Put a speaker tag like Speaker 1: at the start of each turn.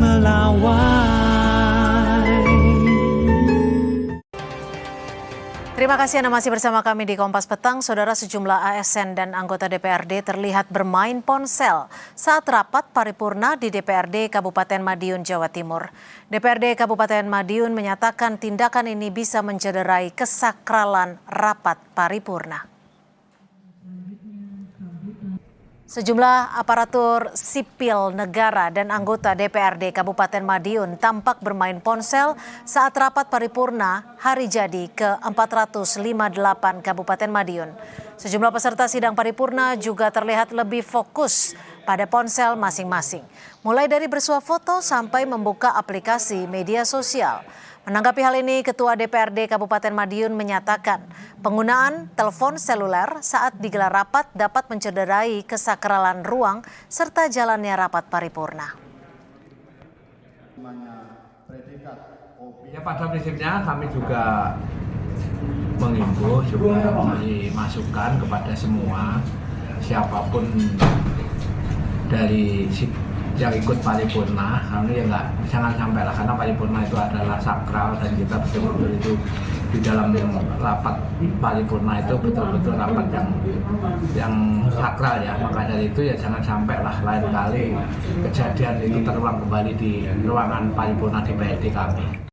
Speaker 1: melawai.
Speaker 2: Terima kasih Anda masih bersama kami di Kompas Petang. Saudara, sejumlah ASN dan anggota DPRD terlihat bermain ponsel saat rapat paripurna di DPRD Kabupaten Madiun, Jawa Timur. DPRD Kabupaten Madiun menyatakan tindakan ini bisa mencederai kesakralan rapat paripurna. Sejumlah aparatur sipil negara dan anggota DPRD Kabupaten Madiun tampak bermain ponsel saat rapat paripurna hari jadi ke-458 Kabupaten Madiun. Sejumlah peserta sidang paripurna juga terlihat lebih fokus pada ponsel masing-masing, mulai dari bersuah foto sampai membuka aplikasi media sosial. Menanggapi hal ini, Ketua DPRD Kabupaten Madiun menyatakan penggunaan telepon seluler saat digelar rapat dapat mencederai kesakralan ruang serta jalannya rapat paripurna.
Speaker 3: Ya, pada prinsipnya kami juga mengimbau juga memberi masukan kepada semua siapapun dari yang ikut paripurna, kami ya jangan sampai lah, karena paripurna itu adalah sakral dan kita betul-betul itu di dalam rapat paripurna itu betul-betul rapat yang sakral ya. Maka dari itu ya jangan sampai lah lain kali kejadian itu terulang kembali di ruangan paripurna DPRD kami.